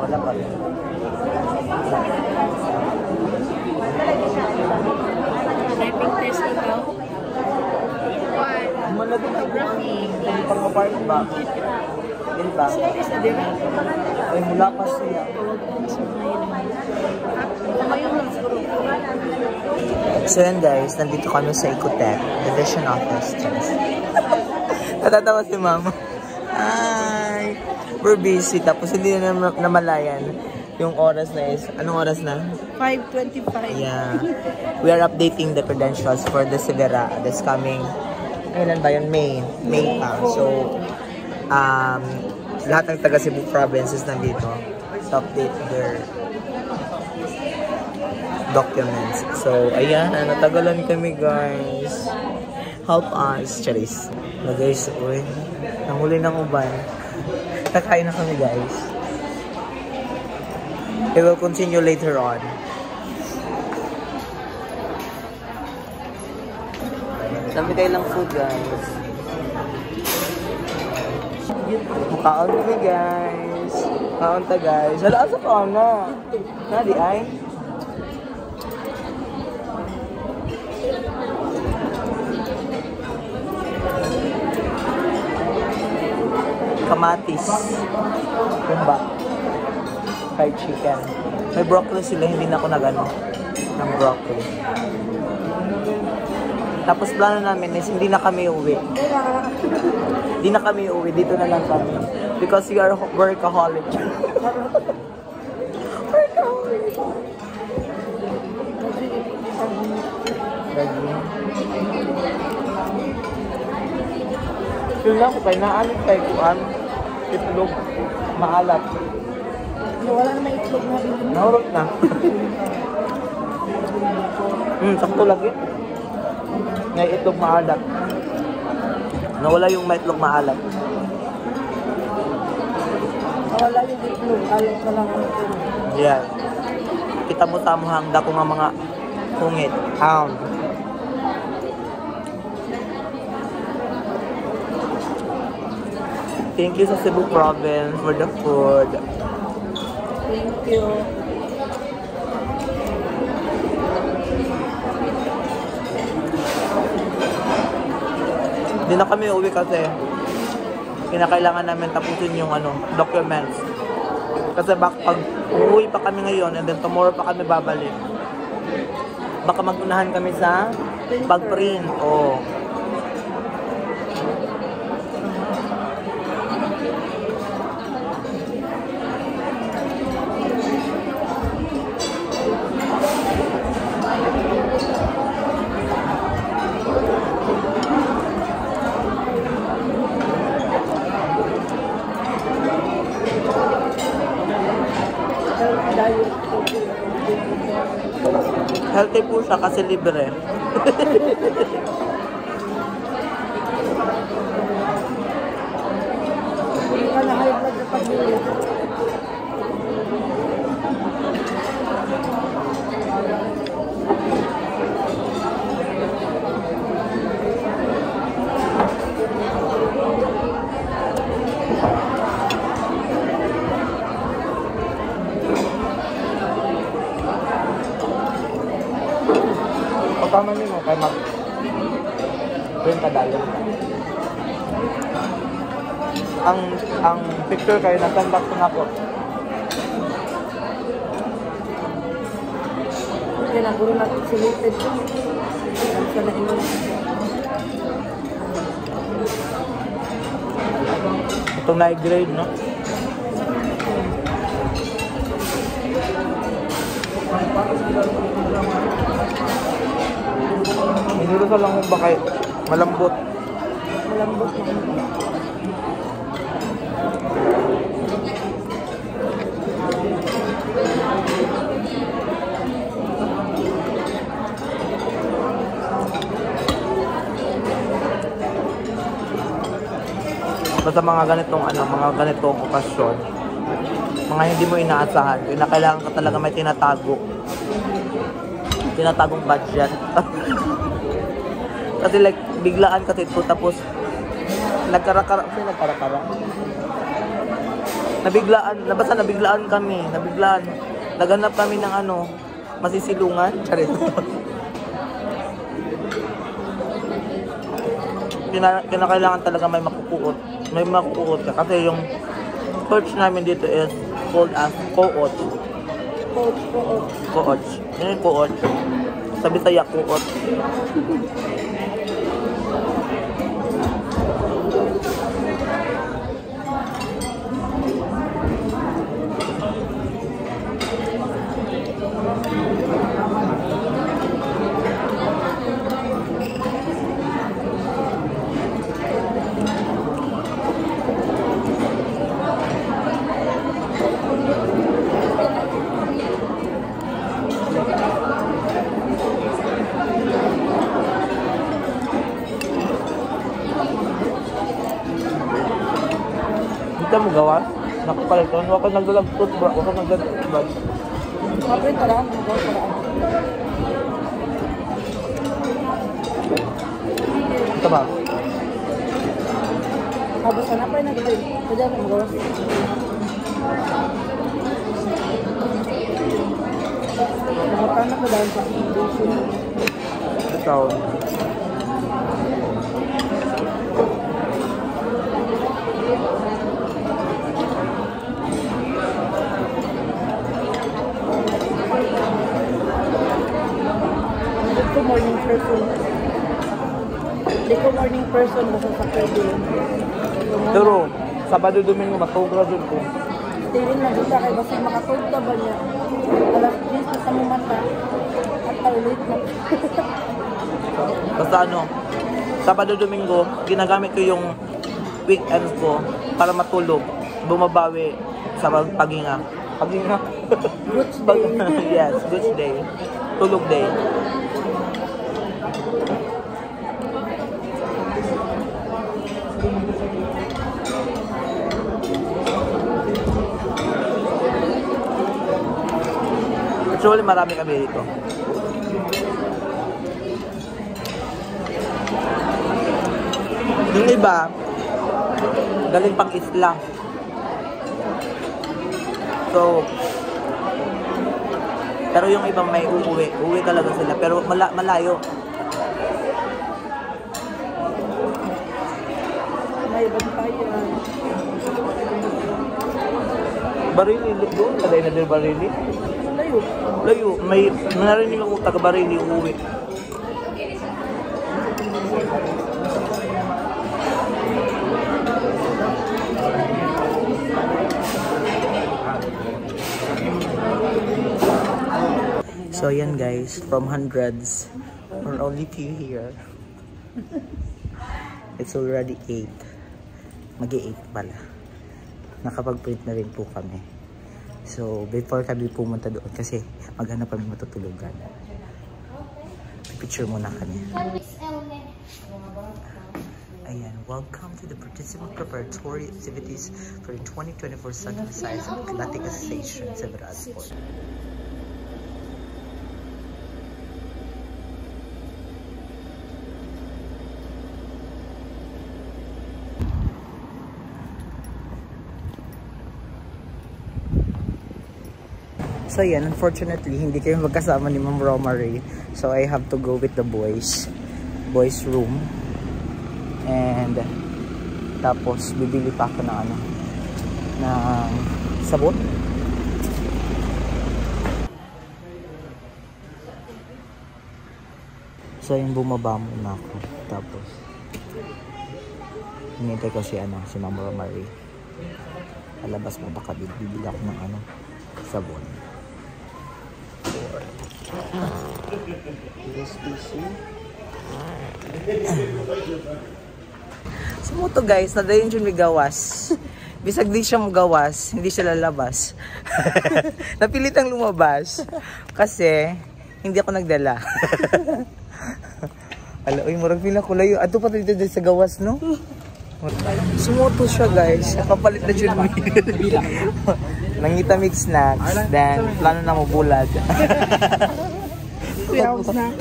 Wala pa. Typing test na daw. Malagay na graphing. Pang-apart ba? Din ba? Ay, mula pa siya. So yan guys, nandito kami sa Ecotech Division Office. Natatawa si Mama. Hi! We're busy, tapos hindi na namalayan yung oras na is, anong oras na? 5:25. Yeah. We are updating the credentials for the Severa that's coming, kailan ba yun? May pa. So, lahat ng taga Cebu provinces nandito to update their documents. So, ayan, natagalan kami guys. Help us, Charis. Na guys, uy, nahuli ng uban. Kakain na kami guys. We will continue later on. Sabi kayo lang food guys. Kaon kami guys. Kaon ta guys. Hala, asa ka na? Nadi ay? Kamatis. Kumba. Fried chicken. May broccoli sila, hindi na ako nagano ng broccoli. Tapos plano namin is hindi na kami uwi. Hindi na kami uwi, dito na lang kami. Because we are workaholic. Workaholic. Yun lang, kaya naalit tayo kuan. Itlog. Maalat. Wala na may itlog na rin. Nahurot na. Sakto lagi. May itlog maalat. Nawala yung may itlog maalat. Nawala yung itlog. Alat na lang ang itlog. Yeah. Kita mo sa muhangda ko nga mga hungit. Hound. Thank you sa Cebu Province for the food. Thank you. Hindi na kami uwi kasi kinakailangan namin tapusin yung documents. Kasi pag uuwi pa kami ngayon and then tomorrow pa kami babalik, baka mag-unahan kami sa pag-print. Oh. Healthy po siya kasi libre. Hindi ka na high blood na pag-uwi. Pagkaman mo kay mag-print ka dahil. Ang picture kayo nag-send back ko na po. Kaya naguro natin silited. Ang sana iwan. Itong na-grade, no? Minulusan lang kung bakit malambot. Malambot na. Basta mga ganitong mga ganitong okasyon, mga hindi mo inaasahan, na kailangan ka talaga may tinatagong budget. Kasi like, biglaan kasi ito, tapos nagkarakara. Nabiglaan kami. Naganap kami ng masisilungan. Charit. Kinakailangan talaga may makukuot. May makukuot ka. Kasi yung church namin dito is called as Koot. Koot. Yun yung Koot. Sa Bisaya, Koot. Mo gawa? Nakapalitan? Huwag ka nagdalag-toothbrush. Huwag ka nagdalag-toothbrush. Kapit paraan. Ito ba? Habang sana pa yung nagdalag. Kaya mo magawa. Nakapana ko dahil sa foundation. Ito. Hindi ko morning person basta sa pwede. Pero, Sabado, Domingo, matugra dun ko. Hindi rin nagita kay basta makatugta ba niya. Alas 10 na sa mata at paulit na. Basta Sabado, Domingo, ginagamit ko yung weekends ko para matulog. Bumabawi sa paghinga. Paghinga? Goods day. Yes, goods day. Tulog day. Actually, marami kami dito. Yung iba, galing pang isla. So, pero yung ibang may uuwi talaga sila. Pero malayo. May bantayan. Barili, doon. Taday na din Barili. Layo. Layo. May narinig ako taga Barili uuwi. So yan guys, from hundreds, we're only few here. It's already 8. Mag-8 pala. Nakapag-print na rin po kami. So before kami pumunta doon kasi maghanap kami matutulugan. Picture muna kami. Ayan, welcome to the participant preparatory activities for the 2024 Southern Science Athletic Association sa Bradford. So yan, unfortunately, hindi kayo magkasama ni Ma'am Romary. So I have to go with the boys room. And tapos bibili pa ako ng ng sabon. So yung bumaba muna ako. Tapos hinintay ko si Ma'am Romary. Alabas mo baka bibili ako ng sabon. Sumuto guys, nadayon siya may gawas. Bisag di siya magawas, hindi siya lalabas. Napilitang lumabas. Kasi, hindi ako nagdala. Ala, uy, murag pila ko layo. Ato pa dito sa gawas, no? Sumuto siya guys. Nakapalit na siya ng nangita mix snacks. Then, plano na mo bulad.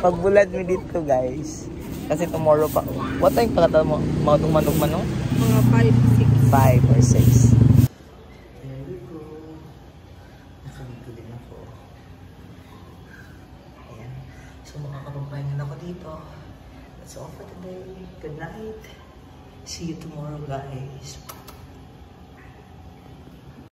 Pagbulad mo dito guys. Kasi tomorrow pa. What time pakata mo? Manong? Mga 5, 6. 5 or 6. There we go. Nakabigilin ako. Ayan. So makakapagpahingan ako dito. That's all for today. Good night. See you tomorrow guys.